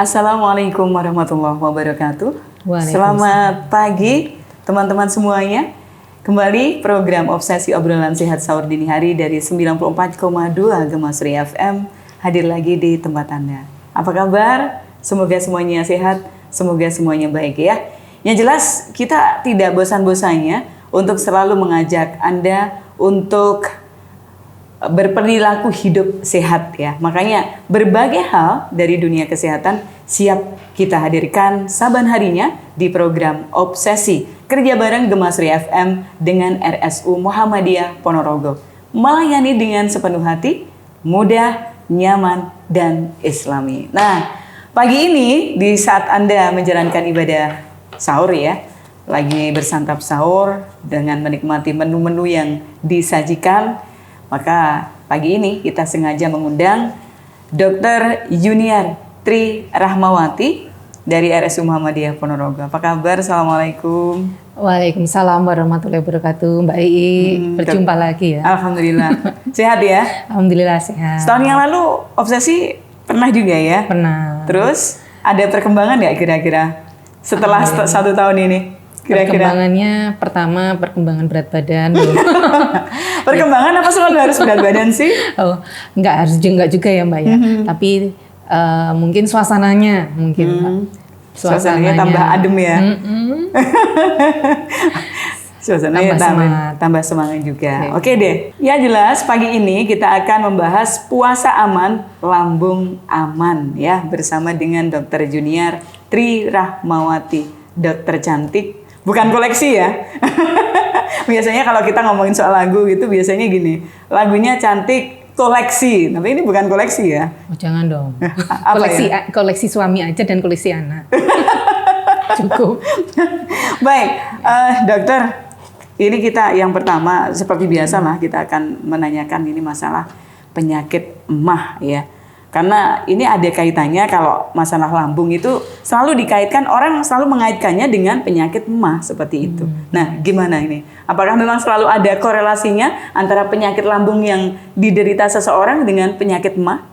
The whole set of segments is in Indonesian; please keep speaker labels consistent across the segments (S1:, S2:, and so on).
S1: Assalamualaikum warahmatullahi wabarakatuh. Selamat pagi teman-teman semuanya. Kembali program Obsesi Obrolan Sehat Sahur Dini Hari dari 94,2 Gemasri FM hadir lagi di tempat Anda. Apa kabar? Semoga semuanya sehat, semoga semuanya baik ya. Yang jelas kita tidak bosan-bosannya untuk selalu mengajak Anda untuk berperilaku hidup sehat ya. Makanya berbagai hal dari dunia kesehatan siap kita hadirkan saban harinya di program Obsesi kerja bareng Gemasri FM dengan RSU Muhammadiyah Ponorogo. Melayani dengan sepenuh hati, mudah, nyaman, dan islami. Nah, pagi ini di saat Anda menjalankan ibadah sahur ya, lagi bersantap sahur dengan menikmati menu-menu yang disajikan, maka pagi ini kita sengaja mengundang Dr. Yuniar Tri Rahmawati dari RSU Muhammadiyah Ponorogo. Apa kabar? Assalamualaikum.
S2: Waalaikumsalam warahmatullahi wabarakatuh. Mbak Ii, berjumpa lagi ya.
S1: Alhamdulillah. Sehat ya?
S2: Alhamdulillah sehat.
S1: Setahun yang lalu Obsesi pernah juga ya?
S2: Pernah.
S1: Terus ada perkembangan nggak kira-kira setelah 1 tahun ini? Kira-kira.
S2: Perkembangannya pertama perkembangan berat badan.
S1: Perkembangan apa selalu harus berat badan sih?
S2: Oh, enggak juga ya Mbak ya. Tapi mungkin suasananya mungkin Mbak.
S1: Suasananya tambah adem ya. Suasananya tambah semangat juga. Oke deh. Ya jelas pagi ini kita akan membahas puasa aman, lambung aman ya bersama dengan Dr. Yuniar Tri Rahmawati, dokter cantik. Bukan koleksi ya. Biasanya kalau kita ngomongin soal lagu gitu biasanya gini, lagunya cantik koleksi, tapi ini bukan koleksi ya.
S2: Oh, jangan dong.
S1: Koleksi
S2: ya? Koleksi suami aja dan koleksi anak. Cukup.
S1: Baik, dokter. Ini kita yang pertama seperti biasa lah kita akan menanyakan ini masalah penyakit emah ya. Karena ini ada kaitannya kalau masalah lambung itu selalu dikaitkan, orang selalu mengaitkannya dengan penyakit emah seperti itu. Nah, gimana ini? Apakah memang selalu ada korelasinya antara penyakit lambung yang diderita seseorang dengan penyakit emah?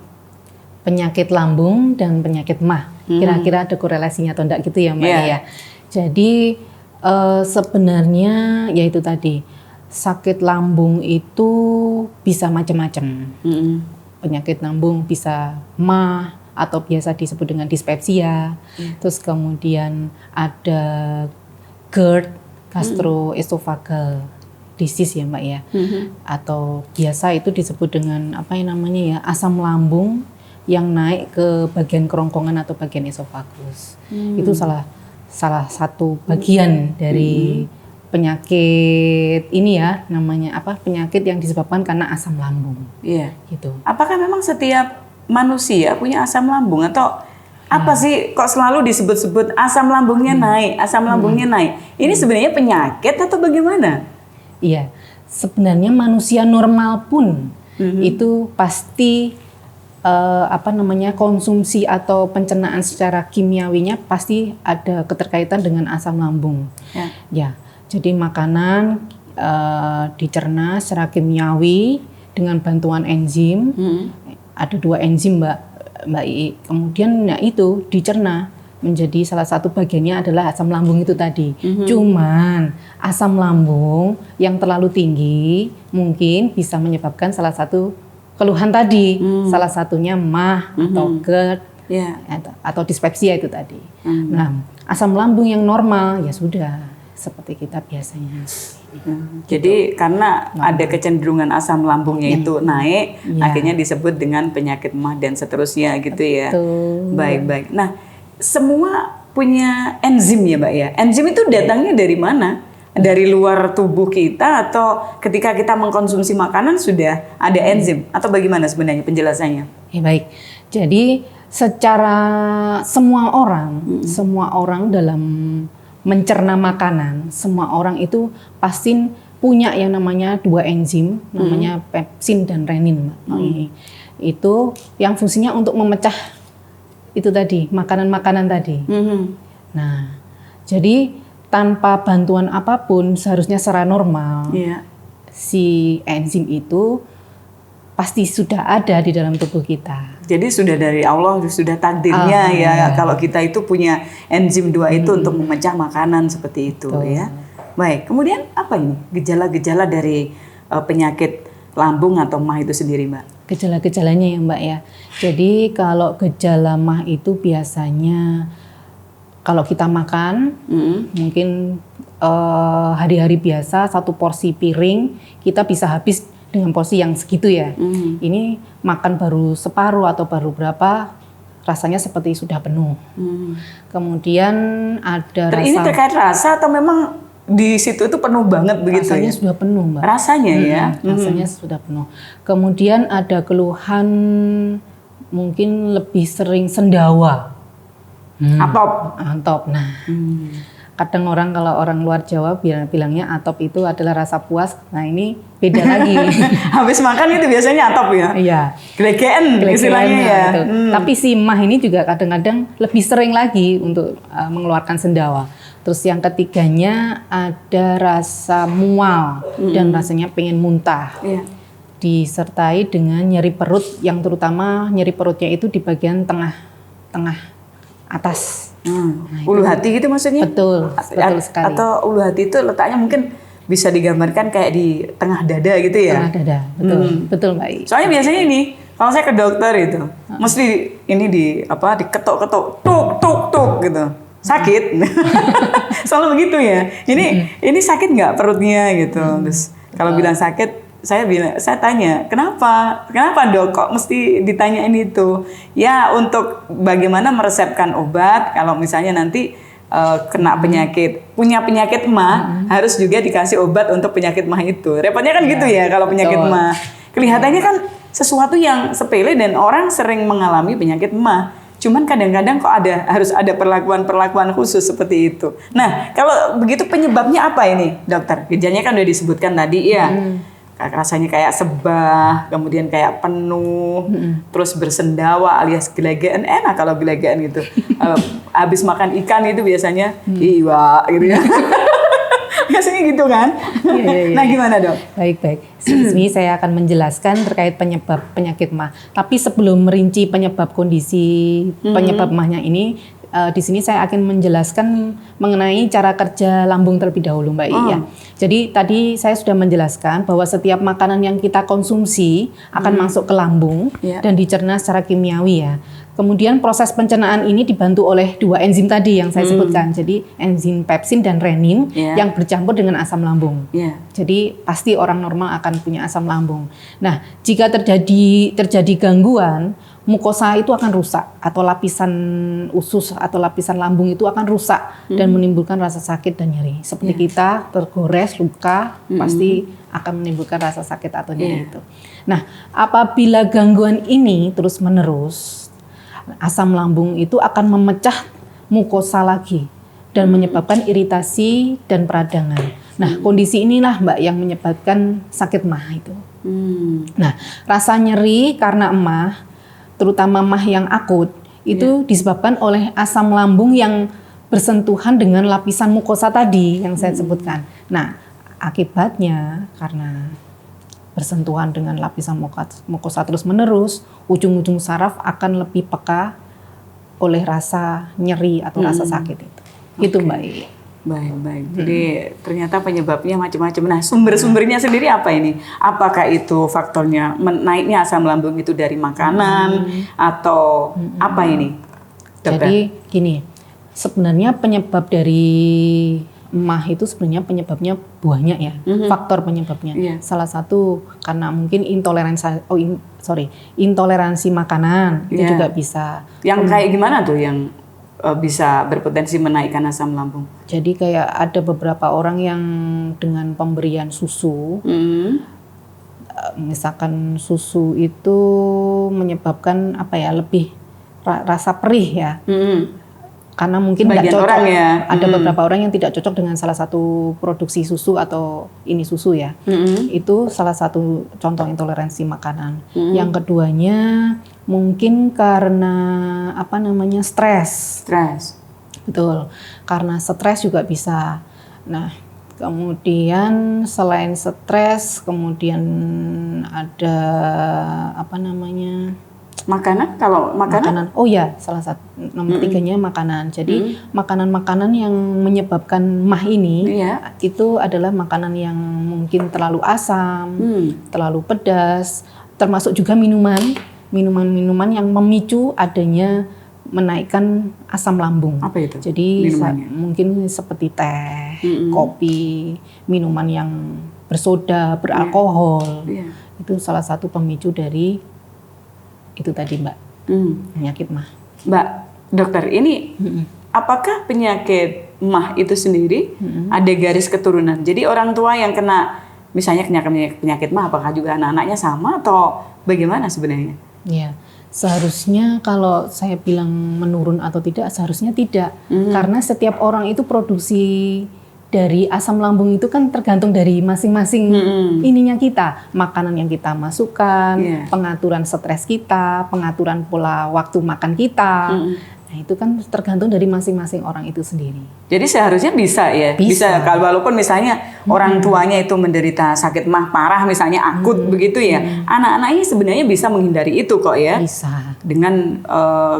S2: Penyakit lambung dan penyakit emah. Kira-kira ada korelasinya atau enggak gitu ya Mbak ya? Jadi sebenarnya yaitu tadi, sakit lambung itu bisa macam-macam. Penyakit lambung bisa emah atau biasa disebut dengan dispepsia. Terus kemudian ada GERD, gastroesophageal disease ya Mbak ya. Atau biasa itu disebut dengan apa yang namanya ya, asam lambung yang naik ke bagian kerongkongan atau bagian esofagus. Itu salah satu bagian dari penyakit ini ya, namanya apa, penyakit yang disebabkan karena asam lambung.
S1: Iya.
S2: Gitu.
S1: Apakah memang setiap manusia punya asam lambung atau apa sih kok selalu disebut-sebut asam lambungnya naik, asam lambungnya naik? Ini sebenarnya penyakit atau bagaimana?
S2: Iya, sebenarnya manusia normal pun itu pasti konsumsi atau pencernaan secara kimiawinya pasti ada keterkaitan dengan asam lambung. Ya. Jadi makanan dicerna secara kimiawi dengan bantuan enzim. Ada 2 enzim Mbak Ii. Kemudian itu dicerna menjadi salah satu bagiannya adalah asam lambung itu tadi. Cuman asam lambung yang terlalu tinggi mungkin bisa menyebabkan salah satu keluhan tadi. Salah satunya emah atau GERD atau dispepsia itu tadi. Nah, asam lambung yang normal ya sudah seperti kita biasanya.
S1: Jadi karena ada kecenderungan asam lambungnya itu naik, akhirnya disebut dengan penyakit emah dan seterusnya gitu ya. Baik-baik. Nah, semua punya enzim ya Mbak ya. Enzim itu datangnya dari mana? Dari luar tubuh kita atau ketika kita mengkonsumsi makanan sudah ada enzim atau bagaimana sebenarnya penjelasannya?
S2: Ya, baik. Jadi secara semua orang dalam mencerna makanan, semua orang itu pasti punya yang namanya 2 enzim, namanya pepsin dan renin. Itu yang fungsinya untuk memecah itu tadi, makanan-makanan tadi. Nah, jadi tanpa bantuan apapun, seharusnya secara normal, si enzim itu pasti sudah ada di dalam tubuh kita.
S1: Jadi sudah dari Allah, sudah takdirnya ya kalau kita itu punya enzim 2 itu untuk memecah makanan seperti itu ya. Baik, kemudian apa ini gejala-gejala dari penyakit lambung atau MAH itu sendiri, Mbak?
S2: Gejala-gejalanya ya Mbak ya. Jadi kalau gejala MAH itu biasanya kalau kita makan, mungkin hari-hari biasa 1 porsi piring kita bisa habis dengan porsi yang segitu ya. Ini makan baru separuh atau baru berapa, rasanya seperti sudah penuh. Kemudian ada rasa.
S1: Ini terkait rasa atau memang di situ itu penuh banget begitu?
S2: Rasanya sudah penuh, Mbak.
S1: Rasanya ya.
S2: Rasanya sudah penuh. Kemudian ada keluhan mungkin lebih sering sendawa. Antop. Nah. Kadang kalau orang luar Jawa bilangnya atop itu adalah rasa puas. Nah ini beda lagi.
S1: Habis makan itu biasanya atop ya?
S2: Iya.
S1: Gelegean istilahnya ya.
S2: Gitu. Tapi si MAH ini juga kadang-kadang lebih sering lagi untuk mengeluarkan sendawa. Terus yang ketiganya ada rasa mual dan rasanya pengen muntah. Disertai dengan nyeri perut, yang terutama nyeri perutnya itu di bagian tengah atas.
S1: Nah, ulu hati gitu maksudnya?
S2: Betul sekali.
S1: Atau ulu hati itu letaknya mungkin bisa digambarkan kayak di tengah dada gitu ya?
S2: Tengah dada, betul Mbak.
S1: Soalnya biasanya ini, kalau saya ke dokter itu, mesti ini diketok-ketok, tuk gitu, sakit. Selalu begitu ya. Ini sakit nggak perutnya gitu? Terus kalau bilang sakit, saya tanya, kenapa dok kok mesti ditanyain itu? Ya untuk bagaimana meresepkan obat kalau misalnya nanti kena punya penyakit MAH, harus juga dikasih obat untuk penyakit MAH itu. Repotnya kan gitu ya kalau penyakit MAH. Kelihatannya kan sesuatu yang sepele dan orang sering mengalami penyakit MAH. Cuman kadang-kadang kok harus ada perlakuan khusus seperti itu. Nah, kalau begitu penyebabnya apa ini, dokter? Gejalanya kan udah disebutkan tadi ya. Rasanya kayak sebah, kemudian kayak penuh, terus bersendawa alias gelegean. Enak kalau gelegean gitu. Habis makan ikan itu biasanya iwa gitu ya. Biasanya gitu kan? Nah gimana dok?
S2: Baik. Sini saya akan menjelaskan terkait penyebab penyakit MAH. Tapi sebelum merinci penyebab kondisi penyebab MAH-nya ini, di sini saya akan menjelaskan mengenai cara kerja lambung terlebih dahulu, Mbak Iya. Jadi tadi saya sudah menjelaskan bahwa setiap makanan yang kita konsumsi akan masuk ke lambung dan dicerna secara kimiawi ya. Kemudian proses pencernaan ini dibantu oleh 2 enzim tadi yang saya sebutkan. Jadi enzim pepsin dan renin yang bercampur dengan asam lambung. Jadi pasti orang normal akan punya asam lambung. Nah, jika terjadi gangguan, mukosa itu akan rusak atau lapisan usus atau lapisan lambung itu akan rusak dan menimbulkan rasa sakit dan nyeri. Seperti kita tergores, luka, pasti akan menimbulkan rasa sakit atau nyeri itu. Nah, apabila gangguan ini terus-menerus, asam lambung itu akan memecah mukosa lagi dan menyebabkan iritasi dan peradangan. Nah, kondisi inilah Mbak yang menyebabkan sakit MAH itu. Nah, rasa nyeri karena MAH, terutama MAH yang akut, itu disebabkan oleh asam lambung yang bersentuhan dengan lapisan mukosa tadi yang saya sebutkan. Nah, akibatnya karena bersentuhan dengan lapisan mukosa terus-menerus, ujung-ujung saraf akan lebih peka oleh rasa nyeri atau rasa sakit itu. Itu Mbak Iyi.
S1: Baik. Jadi ternyata penyebabnya macam-macam. Nah, sumber-sumbernya sendiri apa ini? Apakah itu faktornya naiknya asam lambung itu dari makanan atau apa ini, dokter?
S2: Jadi gini, sebenarnya penyebab dari MAH itu sebenarnya penyebabnya banyak ya, faktor penyebabnya. Salah satu karena mungkin intoleransi makanan itu juga bisa.
S1: Yang kayak gimana tuh yang bisa berpotensi menaikkan asam lambung?
S2: Jadi kayak ada beberapa orang yang dengan pemberian susu, misalkan susu itu menyebabkan lebih rasa perih ya. Karena mungkin tidak cocok.
S1: Orang ya.
S2: Ada beberapa orang yang tidak cocok dengan salah satu produksi susu atau ini susu ya. Itu salah satu contoh intoleransi makanan. Yang keduanya mungkin karena stres. Betul. Karena stres juga bisa. Nah, kemudian selain stres, kemudian ada
S1: Makanan, kalau makanan?
S2: Oh ya, salah satu nomor tiganya makanan. Jadi makanan-makanan yang menyebabkan MAH ini itu adalah makanan yang mungkin terlalu asam, terlalu pedas, termasuk juga minuman-minuman yang memicu adanya menaikkan asam lambung.
S1: Apa itu?
S2: Jadi mungkin seperti teh, kopi, minuman yang bersoda, beralkohol. Itu salah satu pemicu dari itu tadi Mbak, penyakit MAH.
S1: Mbak, dokter, ini apakah penyakit MAH itu sendiri ada garis keturunan? Jadi orang tua yang kena misalnya penyakit MAH, apakah juga anak-anaknya sama atau bagaimana sebenarnya?
S2: Ya, seharusnya kalau saya bilang menurun atau tidak, seharusnya tidak. Karena setiap orang itu produksi dari asam lambung itu kan tergantung dari masing-masing ininya kita, makanan yang kita masukkan, pengaturan stres kita, pengaturan pola waktu makan kita. Nah, itu kan tergantung dari masing-masing orang itu sendiri.
S1: Jadi seharusnya bisa ya? Bisa kalau walaupun misalnya orang tuanya itu menderita sakit MAH parah misalnya akut begitu ya. Anak-anaknya sebenarnya bisa menghindari itu kok ya.
S2: Bisa.
S1: Dengan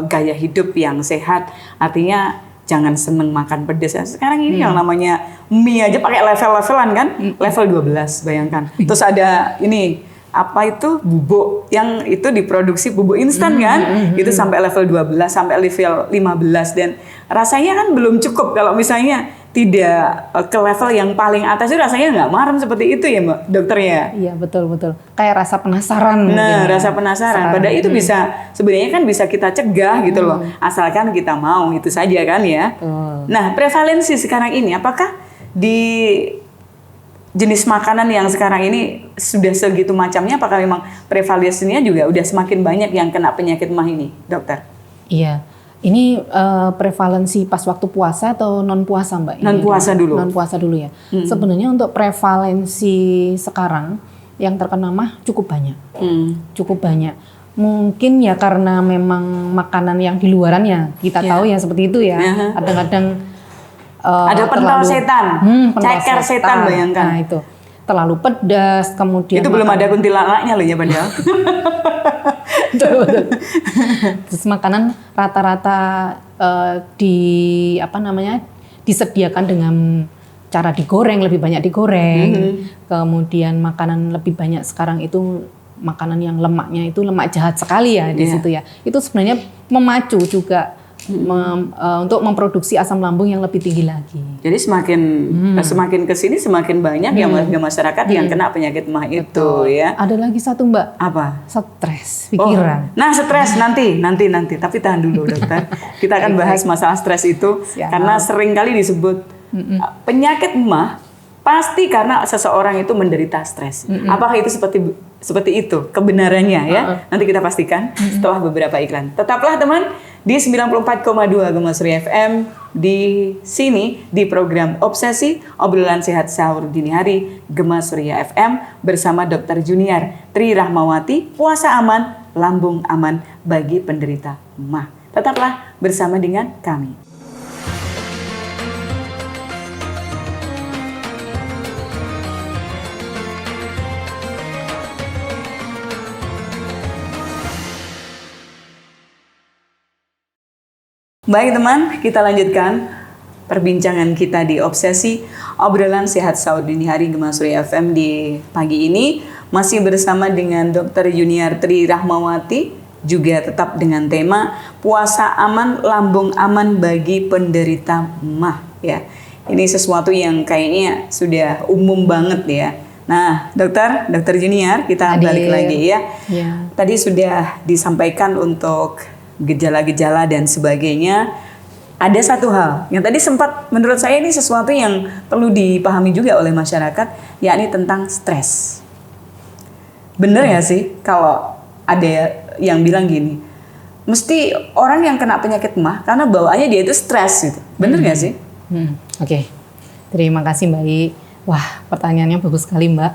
S1: gaya hidup yang sehat. Artinya jangan seneng makan pedas. Sekarang ini yang namanya mie aja pakai level-levelan kan? Level 12 bayangkan. Terus ada ini apa itu bubuk yang itu diproduksi bubuk instan kan? Itu sampai level 12 sampai level 15 dan rasanya kan belum cukup kalau misalnya tidak ke level yang paling atas itu rasanya nggak marem seperti itu ya Mbak dokter ya?
S2: Iya betul. Kayak rasa penasaran.
S1: Nah rasa penasaran. Padahal itu bisa sebenarnya kan bisa kita cegah gitu loh. Asalkan kita mau itu saja kan ya. Nah prevalensi sekarang ini apakah di jenis makanan yang sekarang ini sudah segitu macamnya? Apakah memang prevalensinya juga udah semakin banyak yang kena penyakit MAH ini dokter?
S2: Iya. Ini prevalensi pas waktu puasa atau non puasa Mbak?
S1: Non puasa dulu.
S2: Non puasa dulu ya. Sebenarnya untuk prevalensi sekarang yang terkena MAH cukup banyak. Cukup banyak. Mungkin ya karena memang makanan yang di luaran ya kita tahu ya seperti itu ya. Kadang-kadang
S1: ada pentol setan, ceker setan bayangkan.
S2: Nah itu terlalu pedas, kemudian
S1: itu belum ada kuntilanaknya loh ya padahal.
S2: Terus makanan rata-rata disediakan dengan cara digoreng, lebih banyak digoreng. Kemudian makanan lebih banyak sekarang itu makanan yang lemaknya itu lemak jahat sekali ya di situ ya. Itu sebenarnya memacu juga untuk memproduksi asam lambung yang lebih tinggi lagi. Jadi
S1: semakin kesini semakin banyak yang masyarakat yang kena penyakit MAH itu ya.
S2: Ada lagi satu Mbak.
S1: Apa?
S2: Stres pikiran.
S1: Nah stres nanti. Tapi tahan dulu dokter. Kita akan bahas masalah stres itu karena sering kali disebut penyakit MAH pasti karena seseorang itu menderita stres. Apakah itu seperti itu kebenarannya ya? Nanti kita pastikan setelah beberapa iklan. Tetaplah teman di 94,2 Gema Surya FM di sini di program Obsesi Obrolan Sehat Sahur Dini Hari Gema Surya FM bersama Dr. Junior Tri Rahmawati, puasa aman, lambung aman bagi penderita MAH. Tetaplah bersama dengan kami. Baik teman, kita lanjutkan perbincangan kita di Obsesi Obrolan Sehat Sahur Dini Hari Gema Surya FM di pagi ini. Masih bersama dengan Dr. Junior Tri Rahmawati, juga tetap dengan tema puasa aman, lambung aman bagi penderita MAH ya. Ini sesuatu yang kayaknya sudah umum banget ya. Nah, Dokter Junior, kita balik lagi ya. Tadi sudah disampaikan untuk gejala-gejala dan sebagainya. Ada satu hal yang tadi sempat menurut saya ini sesuatu yang perlu dipahami juga oleh masyarakat, yakni tentang stres. Bener ya sih kalau ada yang bilang gini, mesti orang yang kena penyakit MAH karena bawaannya dia itu stres gitu. Bener gak sih?
S2: Oke. Terima kasih Mbak I. Wah, pertanyaannya bagus sekali Mbak.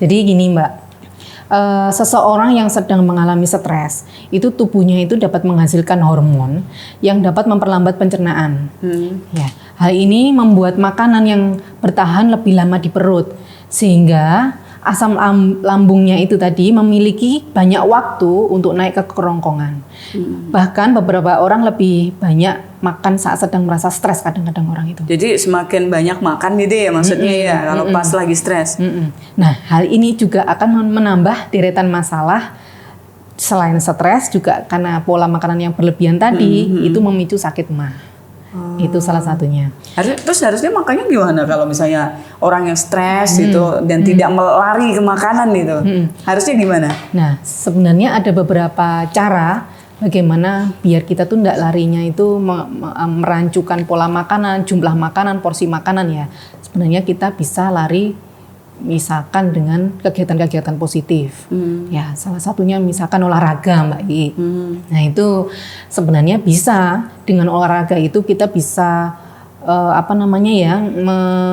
S2: Jadi gini Mbak, seseorang yang sedang mengalami stres, itu tubuhnya itu dapat menghasilkan hormon yang dapat memperlambat pencernaan. Ya, hal ini membuat makanan yang bertahan lebih lama di perut, sehingga asam lambungnya itu tadi memiliki banyak waktu untuk naik ke kerongkongan. Bahkan beberapa orang lebih banyak makan saat sedang merasa stres, kadang-kadang orang itu.
S1: Jadi semakin banyak makan gitu ya maksudnya ya kalau pas lagi stres.
S2: Nah, hal ini juga akan menambah deretan masalah. Selain stres juga karena pola makanan yang berlebihan tadi itu memicu sakit mah. Itu salah satunya.
S1: Terus harusnya makannya gimana kalau misalnya orang yang stres gitu dan tidak melari ke makanan gitu? Harusnya gimana?
S2: Nah, sebenarnya ada beberapa cara bagaimana biar kita tuh tidak larinya itu merancukan pola makanan, jumlah makanan, porsi makanan ya. Sebenarnya kita bisa lari misalkan dengan kegiatan-kegiatan positif. Ya, salah satunya misalkan olahraga, Mbak I. Nah, itu sebenarnya bisa dengan olahraga itu kita bisa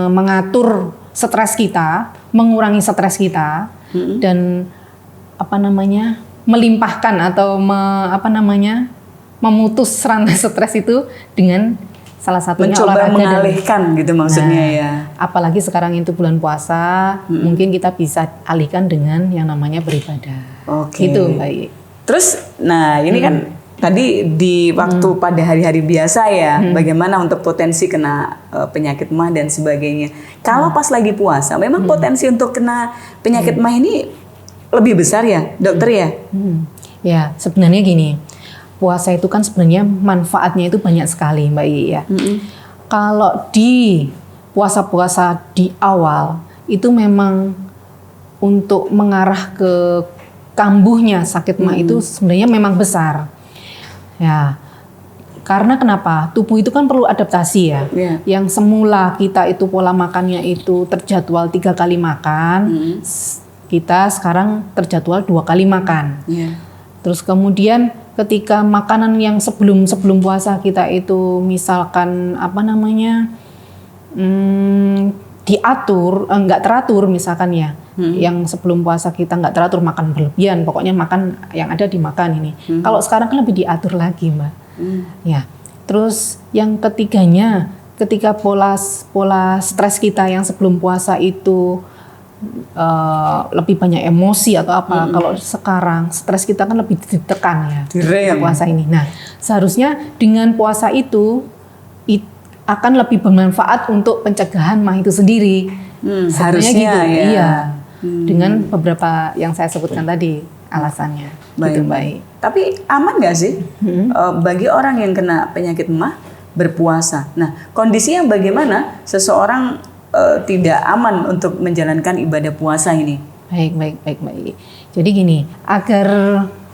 S2: mengatur stres kita, mengurangi stres kita dan melimpahkan atau memutus rantai stres itu dengan salah satunya
S1: mencoba
S2: olahraga
S1: mengalihkan gitu maksudnya ya.
S2: Apalagi sekarang itu bulan puasa, mungkin kita bisa alihkan dengan yang namanya beribadah. Gitu, Mbak.
S1: Terus, nah ini kan tadi di waktu pada hari-hari biasa ya, bagaimana untuk potensi kena penyakit mah dan sebagainya. Kalau pas lagi puasa, memang potensi untuk kena penyakit mah ini lebih besar ya, dokter ya?
S2: Ya, sebenarnya gini. Puasa itu kan sebenarnya manfaatnya itu banyak sekali, Mbak I ya. Kalau di puasa-puasa di awal itu memang untuk mengarah ke kambuhnya sakit mah itu sebenarnya memang besar. Ya, karena kenapa? Tubuh itu kan perlu adaptasi ya. Yang semula kita itu pola makannya itu terjadwal 3 kali makan, kita sekarang terjadwal 2 kali makan. Terus kemudian ketika makanan yang sebelum puasa kita itu misalkan diatur, nggak teratur misalkan ya, yang sebelum puasa kita nggak teratur makan berlebihan, pokoknya makan yang ada dimakan ini. Kalau sekarang kan lebih diatur lagi, Mbak. Ya. Terus yang ketiganya, ketika pola stres kita yang sebelum puasa itu lebih banyak emosi atau apa. Kalau sekarang stres kita kan lebih ditekan ya puasa ini. Nah, seharusnya dengan puasa itu akan lebih bermanfaat untuk pencegahan mah itu sendiri.
S1: Harusnya
S2: gitu.
S1: Ya.
S2: Iya. Dengan beberapa yang saya sebutkan tadi alasannya. Gitu,
S1: baik. Tapi aman nggak sih bagi orang yang kena penyakit mah berpuasa? Nah, kondisi yang bagaimana seseorang tidak aman untuk menjalankan ibadah puasa ini?
S2: Baik. Jadi gini, agar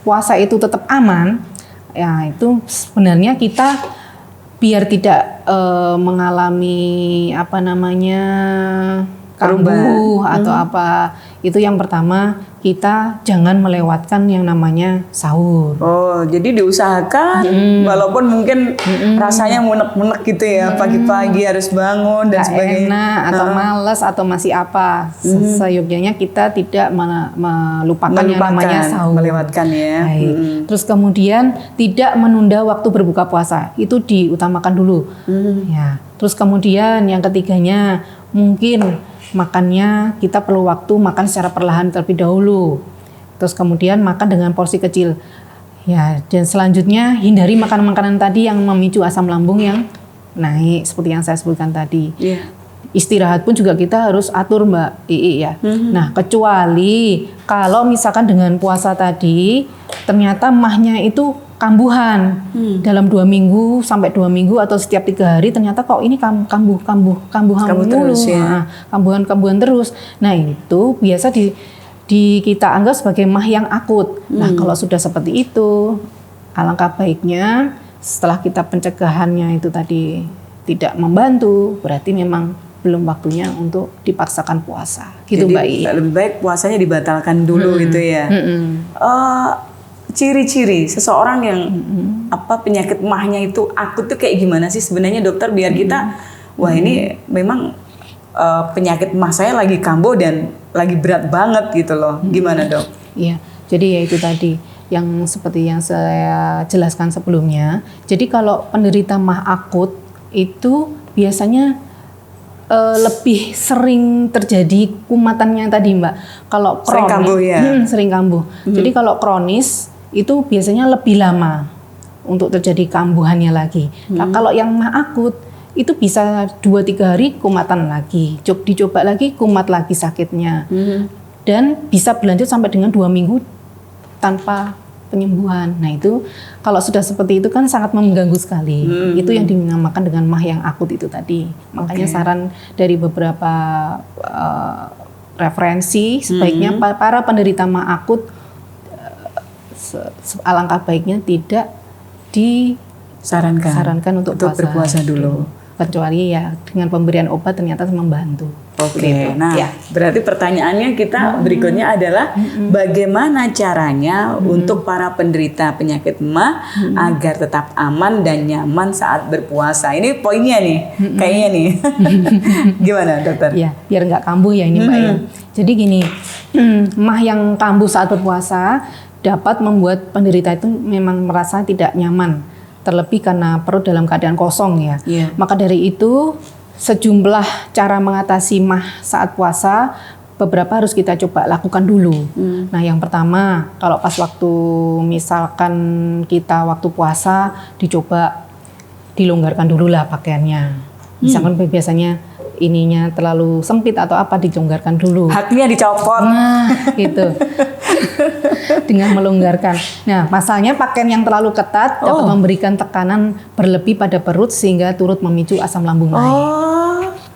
S2: puasa itu tetap aman, ya itu sebenarnya kita biar tidak mengalami kambuh atau apa. Itu yang pertama, kita jangan melewatkan yang namanya sahur.
S1: Oh, jadi diusahakan walaupun mungkin rasanya munek-munek gitu ya, pagi-pagi harus bangun dan sebagainya.
S2: Enak atau malas atau masih apa. Seyogyanya kita tidak melupakan yang namanya sahur.
S1: Melewatkan ya.
S2: Terus kemudian tidak menunda waktu berbuka puasa. Itu diutamakan dulu. Ya. Terus kemudian yang ketiganya mungkin makannya kita perlu waktu makan secara perlahan terlebih dahulu. Terus kemudian makan dengan porsi kecil. Ya, dan selanjutnya hindari makanan-makanan tadi yang memicu asam lambung yang naik seperti yang saya sebutkan tadi. Istirahat pun juga kita harus atur, Mbak Ii ya. Nah, kecuali kalau misalkan dengan puasa tadi ternyata mahnya itu kambuhan dalam 2 minggu sampai 2 minggu atau setiap 3 hari ternyata kok ini kambuhan
S1: terus ya.
S2: Kambuhan terus. Nah, itu biasa kita anggap sebagai mah yang akut. Nah, kalau sudah seperti itu, alangkah baiknya setelah kita pencegahannya itu tadi tidak membantu, berarti memang belum waktunya untuk dipaksakan puasa. Gitu, Mbak I.
S1: Lebih baik puasanya dibatalkan dulu gitu ya. Ciri-ciri seseorang yang penyakit mahnya itu akut tuh kayak gimana sih sebenarnya, dokter, biar kita wah ini memang penyakit mah saya lagi kambuh dan lagi berat banget gitu loh. Gimana, Dok?
S2: Iya. Jadi ya itu tadi yang seperti yang saya jelaskan sebelumnya. Jadi kalau penderita mah akut itu biasanya lebih sering terjadi kumatannya tadi Mbak. Kalau kronis,
S1: sering kambuh ya.
S2: Sering kambuh. Jadi kalau kronis itu biasanya lebih lama untuk terjadi kambuhannya lagi. Nah, kalau yang mah akut itu bisa 2-3 hari kumatan lagi. Dicoba lagi kumat lagi sakitnya. Dan bisa berlanjut sampai dengan 2 minggu tanpa penyembuhan. Nah itu kalau sudah seperti itu kan sangat mengganggu sekali. Itu yang dinamakan dengan mah yang akut itu tadi. Makanya saran dari beberapa referensi sebaiknya para penderita mah akut alangkah baiknya tidak disarankan untuk berpuasa dulu. Kecuali ya dengan pemberian obat ternyata membantu.
S1: Oke, nah berarti pertanyaannya kita berikutnya adalah bagaimana caranya untuk para penderita penyakit MAH agar tetap aman dan nyaman saat berpuasa. Ini poinnya nih, kayaknya nih. Gimana dokter?
S2: Ya, biar nggak kambuh ya ini Mbak ya. Jadi gini, MAH yang kambuh saat berpuasa dapat membuat penderita itu memang merasa tidak nyaman. Terlebih karena perut dalam keadaan kosong ya. Maka dari itu sejumlah cara mengatasi MAH saat puasa beberapa harus kita coba lakukan dulu. Nah yang pertama kalau pas waktu misalkan kita waktu puasa dicoba dilonggarkan dulu lah pakaiannya. Misalkan biasanya ininya terlalu sempit atau apa dilonggarkan dulu.
S1: Haknya dicopot.
S2: Nah gitu. Dengan melonggarkan. Nah, masalahnya pakaian yang terlalu ketat dapat memberikan tekanan berlebih pada perut sehingga turut memicu asam lambung naik.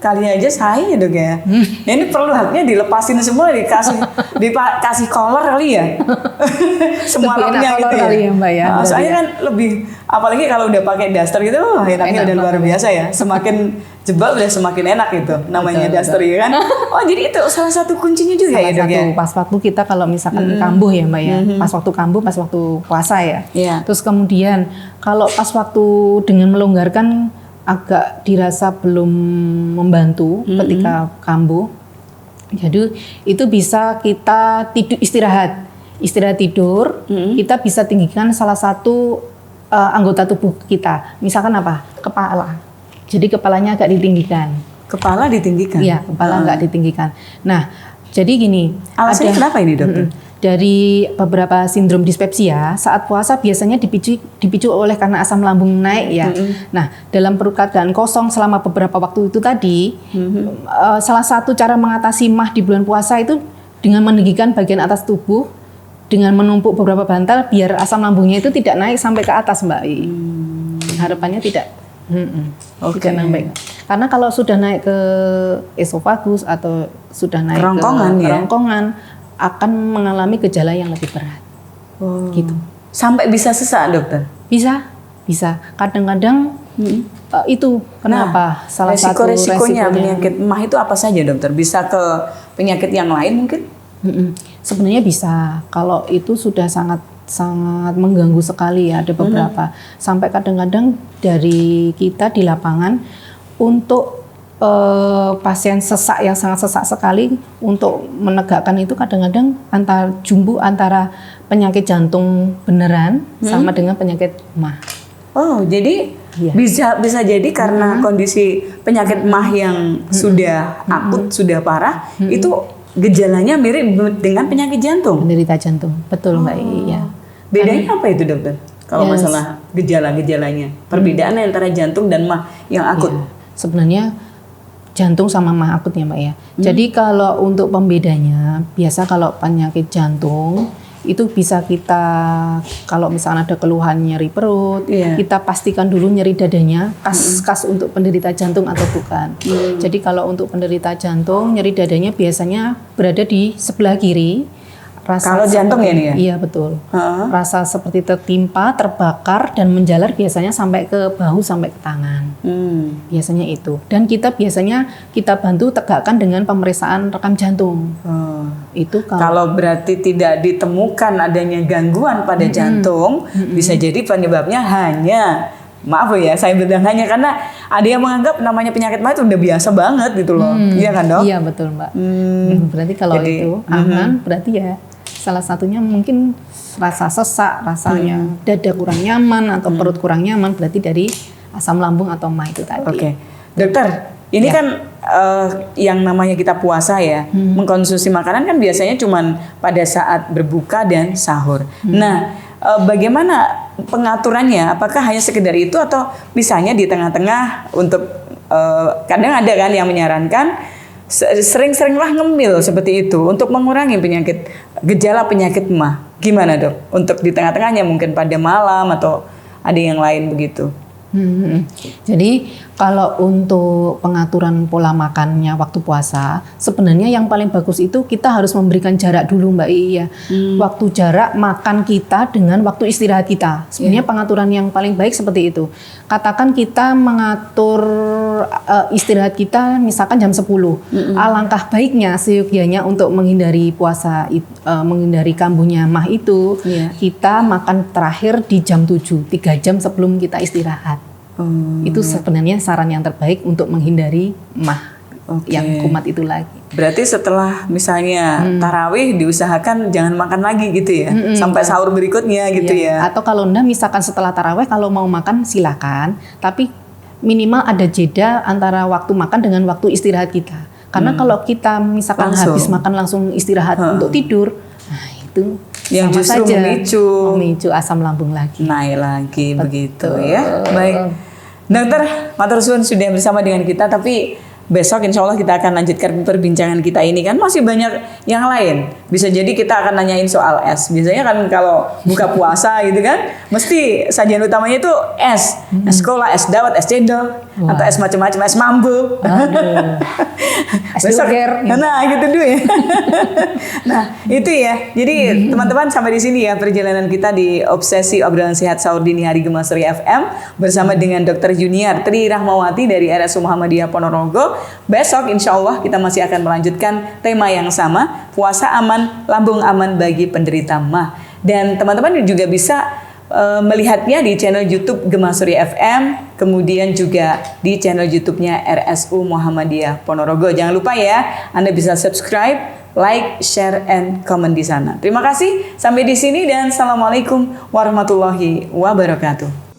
S1: Kali aja saya dong ya. Ini perlu haknya dilepasin semua, dikasih collar kali ya. Semua lapnya gitu ya.
S2: Kali ya Mbak ya.
S1: Soalnya kan lebih, apalagi kalau udah pakai daster gitu, enaknya udah luar biasa ya. Semakin jebak udah semakin enak gitu namanya daster ya kan. Jadi itu salah satu kuncinya juga ya dok ya.
S2: Pas waktu kita kalau misalkan kambuh ya Mbak ya. Pas waktu kambuh, pas waktu puasa ya. Terus kemudian kalau pas waktu dengan melonggarkan agak dirasa belum membantu ketika kambuh. Jadi itu bisa kita istirahat tidur, kita bisa tinggikan salah satu anggota tubuh kita. Misalkan apa? Kepala. Jadi kepalanya agak ditinggikan.
S1: Kepala ditinggikan? Iya,
S2: kepala agak ditinggikan. Nah, jadi gini.
S1: Alasannya kenapa ini dokter?
S2: Dari beberapa sindrom dispepsia saat puasa biasanya dipicu oleh karena asam lambung naik ya. Nah, dalam keadaan kosong selama beberapa waktu itu tadi, salah satu cara mengatasi MAH di bulan puasa itu dengan meninggikan bagian atas tubuh dengan menumpuk beberapa bantal biar asam lambungnya itu tidak naik sampai ke atas Mbak. Harapannya tidak. Tidak naik. Karena kalau sudah naik ke esofagus atau sudah naik ke kerongkongan akan mengalami gejala yang lebih berat. Gitu.
S1: Sampai bisa sesak dokter?
S2: Bisa. Kadang-kadang itu kenapa? Salah satu
S1: resikonya penyakit MAH itu apa saja dokter? Bisa ke penyakit yang lain mungkin?
S2: Sebenarnya bisa. Kalau itu sudah sangat mengganggu sekali ya. Ada beberapa. Sampai kadang-kadang dari kita di lapangan untuk pasien sesak yang sangat sesak sekali untuk menegakkan itu kadang-kadang antara penyakit jantung beneran sama dengan penyakit MAH.
S1: Jadi bisa jadi karena kondisi penyakit MAH yang sudah akut, sudah parah, itu gejalanya mirip dengan penyakit jantung.
S2: Penderita jantung, betul Mbak. Iya.
S1: Bedanya apa itu dokter? Kalau masalah gejala-gejalanya, perbedaan antara jantung dan MAH yang akut.
S2: Sebenarnya jantung sama MAH akut ya Mbak ya. Jadi kalau untuk pembedanya, biasa kalau penyakit jantung itu bisa kita, kalau misalnya ada keluhan nyeri perut, kita pastikan dulu nyeri dadanya khas untuk penderita jantung atau bukan. Jadi kalau untuk penderita jantung, nyeri dadanya biasanya berada di sebelah kiri.
S1: Kalau jantung ya nih ya?
S2: Iya betul. Rasa seperti tertimpa, terbakar dan menjalar biasanya sampai ke bahu sampai ke tangan. Biasanya itu. Dan kita biasanya bantu tegakkan dengan pemeriksaan rekam jantung. Itu
S1: kalau berarti tidak ditemukan adanya gangguan pada jantung, bisa jadi penyebabnya hanya, maaf ya saya bilang hanya, karena ada yang menganggap namanya penyakit MAH itu udah biasa banget gitu loh. Iya kan dok?
S2: Iya betul Mbak. Berarti kalau itu aman, berarti ya salah satunya mungkin rasa sesak, rasanya dada kurang nyaman atau perut kurang nyaman, berarti dari asam lambung atau MAH itu tadi.
S1: Dokter, Ini kan yang namanya kita puasa ya, mengkonsumsi makanan kan biasanya cuman pada saat berbuka dan sahur. Nah, bagaimana pengaturannya? Apakah hanya sekedar itu atau misalnya di tengah-tengah untuk kadang ada kan yang menyarankan sering-seringlah ngemil seperti itu untuk mengurangi gejala penyakit MAH. Gimana dok? Untuk di tengah-tengahnya mungkin pada malam atau ada yang lain begitu?
S2: Jadi kalau untuk pengaturan pola makannya waktu puasa, sebenarnya yang paling bagus itu kita harus memberikan jarak dulu Mbak Iya. Waktu jarak makan kita dengan waktu istirahat kita. Sebenarnya pengaturan yang paling baik seperti itu. Katakan kita mengatur istirahat kita misalkan jam 10. Alangkah baiknya seyogyanya untuk menghindari puasa, menghindari kambuhnya MAH itu, kita makan terakhir di jam 7, 3 jam sebelum kita istirahat. Itu sebenarnya saran yang terbaik untuk menghindari MAH yang kumat itu lagi.
S1: Berarti setelah misalnya tarawih diusahakan jangan makan lagi gitu ya, sampai sahur berikutnya gitu ya.
S2: Atau kalau enggak misalkan setelah tarawih kalau mau makan silakan, tapi minimal ada jeda antara waktu makan dengan waktu istirahat kita. Karena kalau kita misalkan habis makan langsung istirahat untuk tidur, nah itu
S1: yang
S2: sama
S1: justru
S2: saja
S1: memicu
S2: asam lambung lagi.
S1: Naik lagi. Begitu ya. Baik. Dokter matur suwun sudah bersama dengan kita, tapi besok insya Allah kita akan lanjutkan perbincangan kita ini kan masih banyak yang lain. Bisa jadi kita akan nanyain soal es. Biasanya kan kalau buka puasa gitu kan, mesti sajian utamanya itu es. Es cola, es dawet, es cendol, atau es macam-macam, es mambu.
S2: Es
S1: besok,
S2: doger.
S1: nah gitu dulu ya. Nah itu ya. Jadi teman-teman sampai di sini ya perjalanan kita di Obsesi Obrolan Sehat Sahur Dini Hari Gemasri FM bersama dengan Dr. Junior Tri Rahmawati dari RSU Muhammadiyah Ponorogo. Besok insya Allah kita masih akan melanjutkan tema yang sama, puasa aman, lambung aman bagi penderita MAH. Dan teman-teman juga bisa melihatnya di channel YouTube Gemasri FM, kemudian juga di channel YouTube-nya RSU Muhammadiyah Ponorogo. Jangan lupa ya, Anda bisa subscribe, like, share, and comment di sana. Terima kasih, sampai di sini dan Assalamualaikum warahmatullahi wabarakatuh.